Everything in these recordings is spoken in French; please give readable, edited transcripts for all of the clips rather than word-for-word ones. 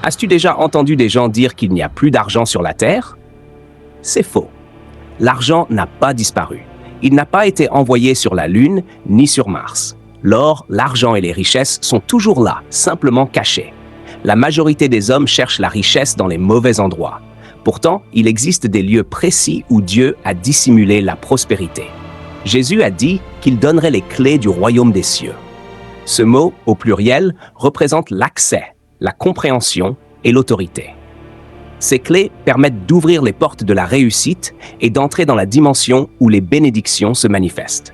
As-tu déjà entendu des gens dire qu'il n'y a plus d'argent sur la Terre? C'est faux. L'argent n'a pas disparu. Il n'a pas été envoyé sur la Lune ni sur Mars. L'or, l'argent et les richesses sont toujours là, simplement cachés. La majorité des hommes cherchent la richesse dans les mauvais endroits. Pourtant, il existe des lieux précis où Dieu a dissimulé la prospérité. Jésus a dit qu'il donnerait les clés du royaume des cieux. Ce mot, au pluriel, représente l'accès, la compréhension et l'autorité. Ces clés permettent d'ouvrir les portes de la réussite et d'entrer dans la dimension où les bénédictions se manifestent.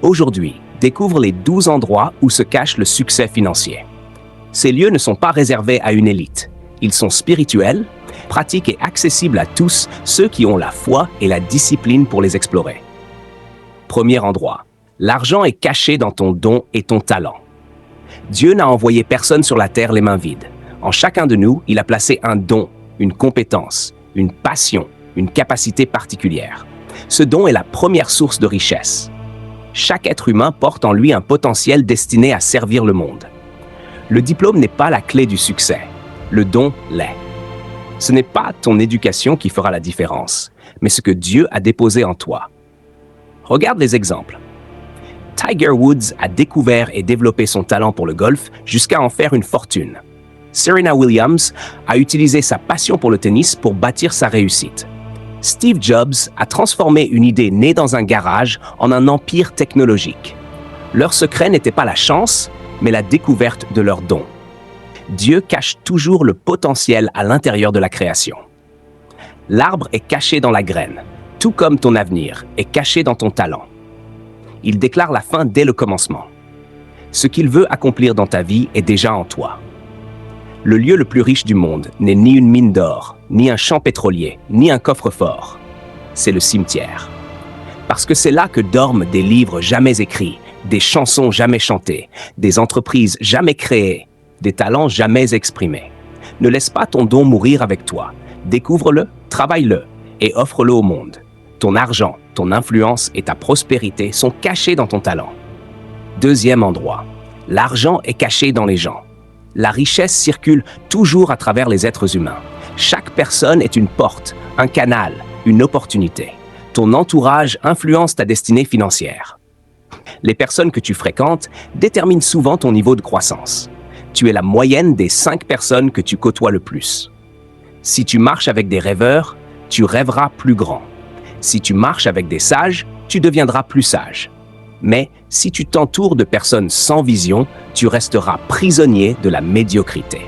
Aujourd'hui, découvre les 12 endroits où se cache le succès financier. Ces lieux ne sont pas réservés à une élite. Ils sont spirituels, pratiques et accessibles à tous ceux qui ont la foi et la discipline pour les explorer. Premier endroit. L'argent est caché dans ton don et ton talent. Dieu n'a envoyé personne sur la terre les mains vides. En chacun de nous, il a placé un don, une compétence, une passion, une capacité particulière. Ce don est la première source de richesse. Chaque être humain porte en lui un potentiel destiné à servir le monde. Le diplôme n'est pas la clé du succès. Le don l'est. Ce n'est pas ton éducation qui fera la différence, mais ce que Dieu a déposé en toi. Regarde les exemples. Tiger Woods a découvert et développé son talent pour le golf jusqu'à en faire une fortune. Serena Williams a utilisé sa passion pour le tennis pour bâtir sa réussite. Steve Jobs a transformé une idée née dans un garage en un empire technologique. Leur secret n'était pas la chance, mais la découverte de leurs dons. Dieu cache toujours le potentiel à l'intérieur de la création. L'arbre est caché dans la graine, tout comme ton avenir est caché dans ton talent. Il déclare la fin dès le commencement. Ce qu'il veut accomplir dans ta vie est déjà en toi. Le lieu le plus riche du monde n'est ni une mine d'or, ni un champ pétrolier, ni un coffre-fort. C'est le cimetière. Parce que c'est là que dorment des livres jamais écrits, des chansons jamais chantées, des entreprises jamais créées, des talents jamais exprimés. Ne laisse pas ton don mourir avec toi. Découvre-le, travaille-le et offre-le au monde. Ton argent, ton influence et ta prospérité sont cachés dans ton talent. Deuxième endroit. L'argent est caché dans les gens. La richesse circule toujours à travers les êtres humains. Chaque personne est une porte, un canal, une opportunité. Ton entourage influence ta destinée financière. Les personnes que tu fréquentes déterminent souvent ton niveau de croissance. Tu es la moyenne des 5 personnes que tu côtoies le plus. Si tu marches avec des rêveurs, tu rêveras plus grand. Si tu marches avec des sages, tu deviendras plus sage. Mais si tu t'entoures de personnes sans vision, tu resteras prisonnier de la médiocrité.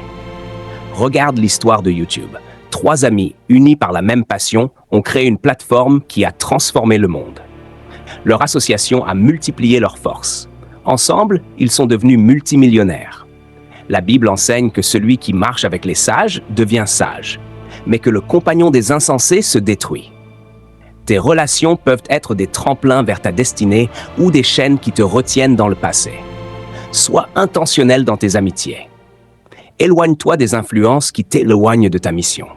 Regarde l'histoire de YouTube. 3 amis, unis par la même passion, ont créé une plateforme qui a transformé le monde. Leur association a multiplié leurs forces. Ensemble, ils sont devenus multimillionnaires. La Bible enseigne que celui qui marche avec les sages devient sage, mais que le compagnon des insensés se détruit. Tes relations peuvent être des tremplins vers ta destinée ou des chaînes qui te retiennent dans le passé. Sois intentionnel dans tes amitiés. Éloigne-toi des influences qui t'éloignent de ta mission.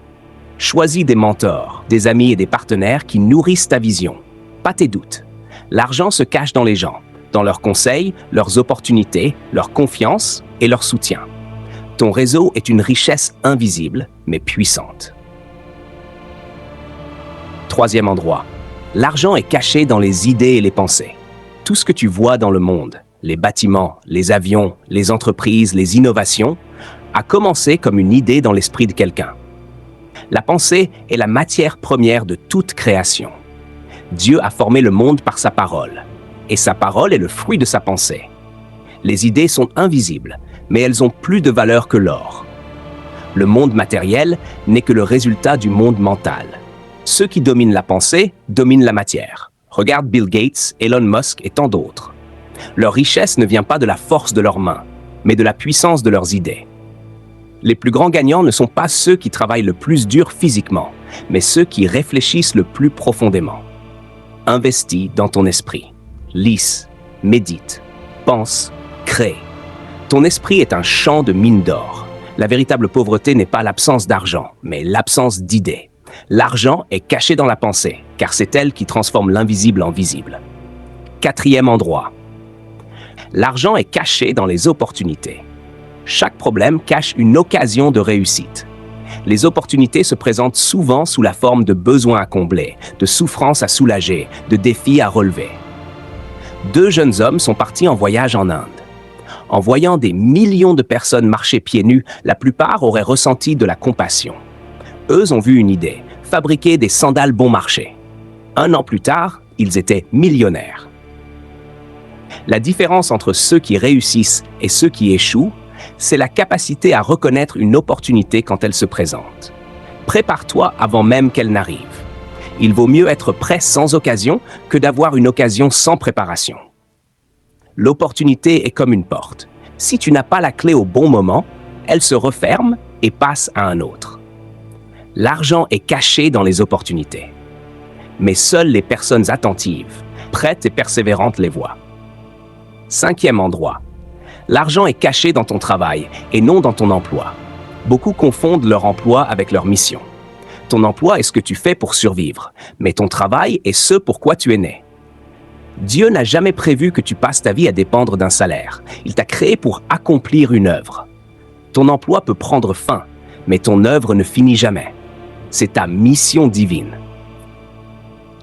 Choisis des mentors, des amis et des partenaires qui nourrissent ta vision, pas tes doutes. L'argent se cache dans les gens, dans leurs conseils, leurs opportunités, leur confiance et leur soutien. Ton réseau est une richesse invisible, mais puissante. Troisième endroit. L'argent est caché dans les idées et les pensées. Tout ce que tu vois dans le monde, les bâtiments, les avions, les entreprises, les innovations, a commencé comme une idée dans l'esprit de quelqu'un. La pensée est la matière première de toute création. Dieu a formé le monde par sa parole, et sa parole est le fruit de sa pensée. Les idées sont invisibles, mais elles ont plus de valeur que l'or. Le monde matériel n'est que le résultat du monde mental. Ceux qui dominent la pensée dominent la matière. Regarde Bill Gates, Elon Musk et tant d'autres. Leur richesse ne vient pas de la force de leurs mains, mais de la puissance de leurs idées. Les plus grands gagnants ne sont pas ceux qui travaillent le plus dur physiquement, mais ceux qui réfléchissent le plus profondément. Investis dans ton esprit. Lis, médite, pense, crée. Ton esprit est un champ de mine d'or. La véritable pauvreté n'est pas l'absence d'argent, mais l'absence d'idées. L'argent est caché dans la pensée, car c'est elle qui transforme l'invisible en visible. Quatrième endroit. L'argent est caché dans les opportunités. Chaque problème cache une occasion de réussite. Les opportunités se présentent souvent sous la forme de besoins à combler, de souffrances à soulager, de défis à relever. 2 jeunes hommes sont partis en voyage en Inde. En voyant des millions de personnes marcher pieds nus, la plupart auraient ressenti de la compassion. Eux ont vu une idée, fabriquer des sandales bon marché. 1 an plus tard, ils étaient millionnaires. La différence entre ceux qui réussissent et ceux qui échouent, c'est la capacité à reconnaître une opportunité quand elle se présente. Prépare-toi avant même qu'elle n'arrive. Il vaut mieux être prêt sans occasion que d'avoir une occasion sans préparation. L'opportunité est comme une porte. Si tu n'as pas la clé au bon moment, elle se referme et passe à un autre. L'argent est caché dans les opportunités. Mais seules les personnes attentives, prêtes et persévérantes les voient. 5e endroit. L'argent est caché dans ton travail et non dans ton emploi. Beaucoup confondent leur emploi avec leur mission. Ton emploi est ce que tu fais pour survivre, mais ton travail est ce pourquoi tu es né. Dieu n'a jamais prévu que tu passes ta vie à dépendre d'un salaire. Il t'a créé pour accomplir une œuvre. Ton emploi peut prendre fin, mais ton œuvre ne finit jamais. C'est ta mission divine.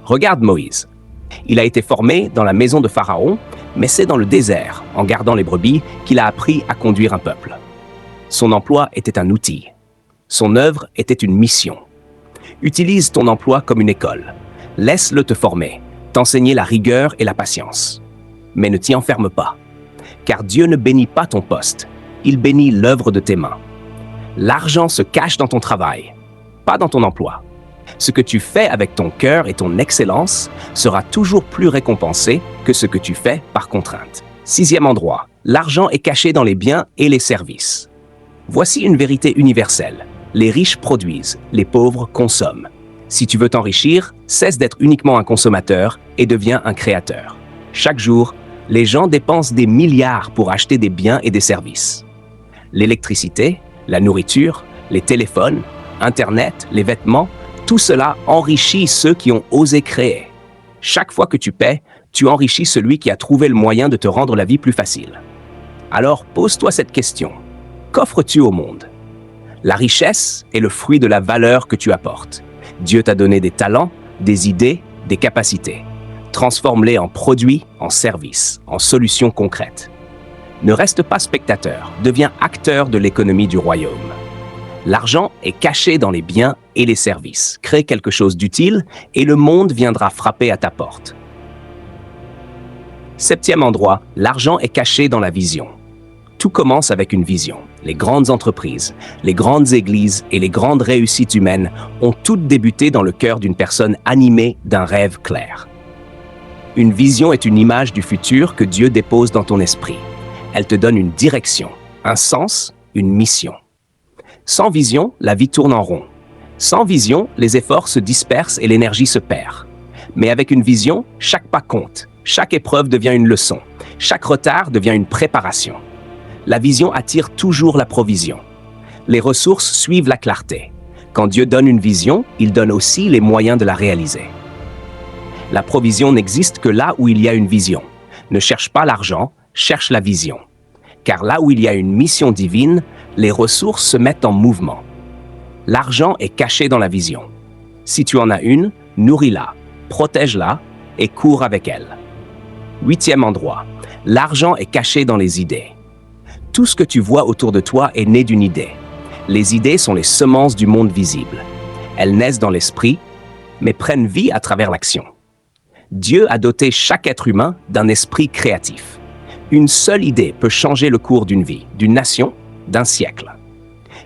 Regarde Moïse. Il a été formé dans la maison de Pharaon, mais c'est dans le désert, en gardant les brebis, qu'il a appris à conduire un peuple. Son emploi était un outil. Son œuvre était une mission. Utilise ton emploi comme une école. Laisse-le te former, t'enseigner la rigueur et la patience. Mais ne t'y enferme pas, car Dieu ne bénit pas ton poste, il bénit l'œuvre de tes mains. L'argent se cache dans ton travail, pas dans ton emploi. Ce que tu fais avec ton cœur et ton excellence sera toujours plus récompensé que ce que tu fais par contrainte. 6e endroit, l'argent est caché dans les biens et les services. Voici une vérité universelle. Les riches produisent, les pauvres consomment. Si tu veux t'enrichir, cesse d'être uniquement un consommateur et deviens un créateur. Chaque jour, les gens dépensent des milliards pour acheter des biens et des services. L'électricité, la nourriture, les téléphones, Internet, les vêtements, tout cela enrichit ceux qui ont osé créer. Chaque fois que tu paies, tu enrichis celui qui a trouvé le moyen de te rendre la vie plus facile. Alors pose-toi cette question. Qu'offres-tu au monde? La richesse est le fruit de la valeur que tu apportes. Dieu t'a donné des talents, des idées, des capacités. Transforme-les en produits, en services, en solutions concrètes. Ne reste pas spectateur, deviens acteur de l'économie du royaume. L'argent est caché dans les biens et les services. Crée quelque chose d'utile et le monde viendra frapper à ta porte. 7e endroit, l'argent est caché dans la vision. Tout commence avec une vision. Les grandes entreprises, les grandes églises et les grandes réussites humaines ont toutes débuté dans le cœur d'une personne animée d'un rêve clair. Une vision est une image du futur que Dieu dépose dans ton esprit. Elle te donne une direction, un sens, une mission. Sans vision, la vie tourne en rond. Sans vision, les efforts se dispersent et l'énergie se perd. Mais avec une vision, chaque pas compte. Chaque épreuve devient une leçon. Chaque retard devient une préparation. La vision attire toujours la provision. Les ressources suivent la clarté. Quand Dieu donne une vision, il donne aussi les moyens de la réaliser. La provision n'existe que là où il y a une vision. Ne cherche pas l'argent, cherche la vision. Car là où il y a une mission divine, les ressources se mettent en mouvement. L'argent est caché dans la vision. Si tu en as une, nourris-la, protège-la et cours avec elle. 8e endroit, l'argent est caché dans les idées. Tout ce que tu vois autour de toi est né d'une idée. Les idées sont les semences du monde visible. Elles naissent dans l'esprit, mais prennent vie à travers l'action. Dieu a doté chaque être humain d'un esprit créatif. Une seule idée peut changer le cours d'une vie, d'une nation, d'un siècle.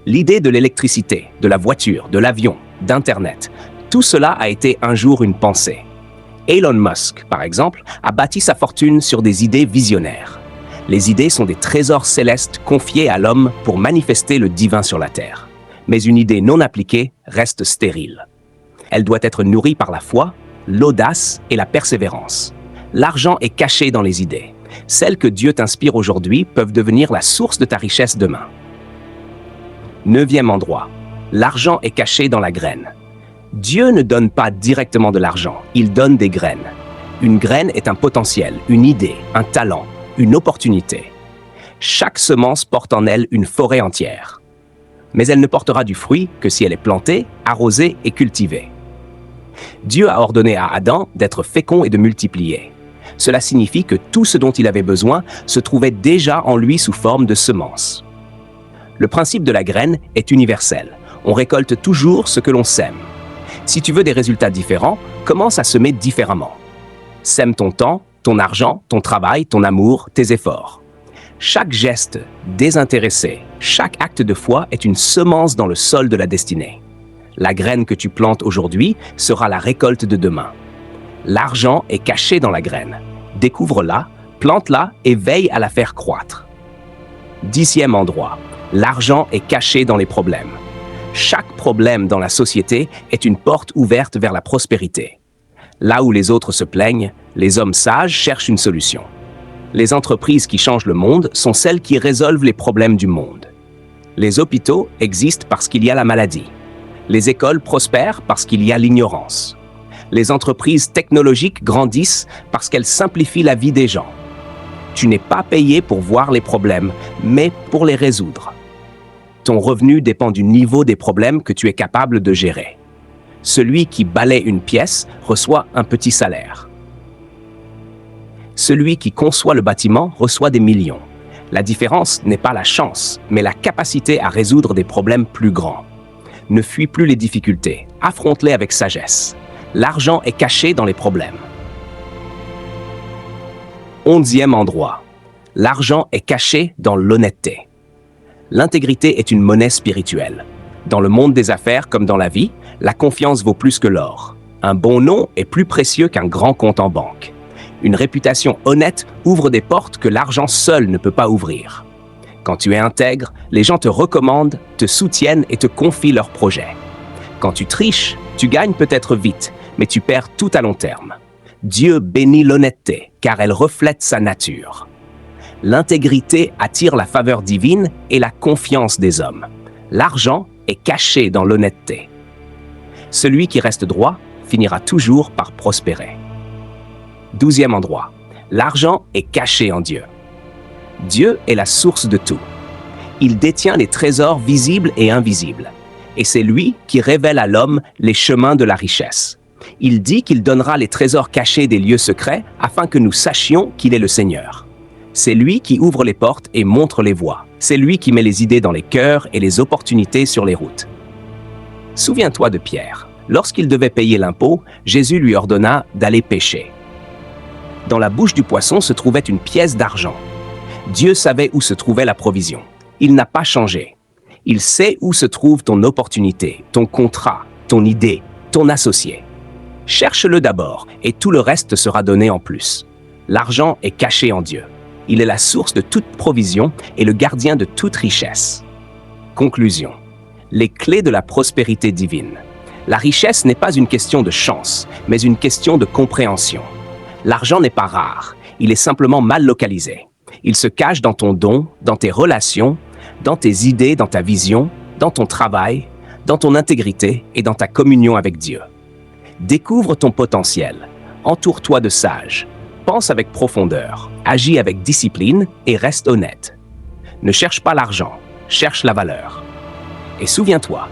L'idée de l'électricité, de la voiture, de l'avion, d'Internet, tout cela a été un jour une pensée. Elon Musk, par exemple, a bâti sa fortune sur des idées visionnaires. Les idées sont des trésors célestes confiés à l'homme pour manifester le divin sur la terre. Mais une idée non appliquée reste stérile. Elle doit être nourrie par la foi, l'audace et la persévérance. L'argent est caché dans les idées. Celles que Dieu t'inspire aujourd'hui peuvent devenir la source de ta richesse demain. 9e endroit, l'argent est caché dans la graine. Dieu ne donne pas directement de l'argent, il donne des graines. Une graine est un potentiel, une idée, un talent, une opportunité. Chaque semence porte en elle une forêt entière. Mais elle ne portera du fruit que si elle est plantée, arrosée et cultivée. Dieu a ordonné à Adam d'être fécond et de multiplier. Cela signifie que tout ce dont il avait besoin se trouvait déjà en lui sous forme de semences. Le principe de la graine est universel. On récolte toujours ce que l'on sème. Si tu veux des résultats différents, commence à semer différemment. Sème ton temps, ton argent, ton travail, ton amour, tes efforts. Chaque geste désintéressé, chaque acte de foi est une semence dans le sol de la destinée. La graine que tu plantes aujourd'hui sera la récolte de demain. L'argent est caché dans la graine. Découvre-la, plante-la et veille à la faire croître. 10e endroit. L'argent est caché dans les problèmes. Chaque problème dans la société est une porte ouverte vers la prospérité. Là où les autres se plaignent, les hommes sages cherchent une solution. Les entreprises qui changent le monde sont celles qui résolvent les problèmes du monde. Les hôpitaux existent parce qu'il y a la maladie. Les écoles prospèrent parce qu'il y a l'ignorance. Les entreprises technologiques grandissent parce qu'elles simplifient la vie des gens. Tu n'es pas payé pour voir les problèmes, mais pour les résoudre. Ton revenu dépend du niveau des problèmes que tu es capable de gérer. Celui qui balaie une pièce reçoit un petit salaire. Celui qui conçoit le bâtiment reçoit des millions. La différence n'est pas la chance, mais la capacité à résoudre des problèmes plus grands. Ne fuis plus les difficultés, affronte-les avec sagesse. L'argent est caché dans les problèmes. 11e endroit. L'argent est caché dans l'honnêteté. L'intégrité est une monnaie spirituelle. Dans le monde des affaires comme dans la vie, la confiance vaut plus que l'or. Un bon nom est plus précieux qu'un grand compte en banque. Une réputation honnête ouvre des portes que l'argent seul ne peut pas ouvrir. Quand tu es intègre, les gens te recommandent, te soutiennent et te confient leurs projets. Quand tu triches, tu gagnes peut-être vite, mais tu perds tout à long terme. Dieu bénit l'honnêteté, car elle reflète sa nature. L'intégrité attire la faveur divine et la confiance des hommes. L'argent est caché dans l'honnêteté. Celui qui reste droit finira toujours par prospérer. 12e endroit. L'argent est caché en Dieu. Dieu est la source de tout. Il détient les trésors visibles et invisibles. Et c'est lui qui révèle à l'homme les chemins de la richesse. Il dit qu'il donnera les trésors cachés des lieux secrets afin que nous sachions qu'il est le Seigneur. C'est lui qui ouvre les portes et montre les voies. C'est lui qui met les idées dans les cœurs et les opportunités sur les routes. Souviens-toi de Pierre. Lorsqu'il devait payer l'impôt, Jésus lui ordonna d'aller pêcher. Dans la bouche du poisson se trouvait une pièce d'argent. Dieu savait où se trouvait la provision. Il n'a pas changé. Il sait où se trouve ton opportunité, ton contrat, ton idée, ton associé. Cherche-le d'abord et tout le reste te sera donné en plus. L'argent est caché en Dieu. Il est la source de toute provision et le gardien de toute richesse. Conclusion. Les clés de la prospérité divine. La richesse n'est pas une question de chance, mais une question de compréhension. L'argent n'est pas rare, il est simplement mal localisé. Il se cache dans ton don, dans tes relations, dans tes idées, dans ta vision, dans ton travail, dans ton intégrité et dans ta communion avec Dieu. Découvre ton potentiel, entoure-toi de sages, pense avec profondeur, agis avec discipline et reste honnête. Ne cherche pas l'argent, cherche la valeur. Et souviens-toi,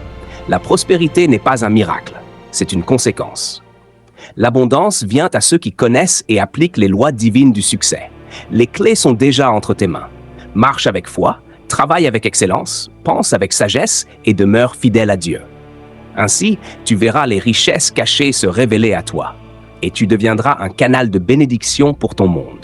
la prospérité n'est pas un miracle, c'est une conséquence. L'abondance vient à ceux qui connaissent et appliquent les lois divines du succès. Les clés sont déjà entre tes mains. Marche avec foi, travaille avec excellence, pense avec sagesse et demeure fidèle à Dieu. Ainsi, tu verras les richesses cachées se révéler à toi et tu deviendras un canal de bénédiction pour ton monde.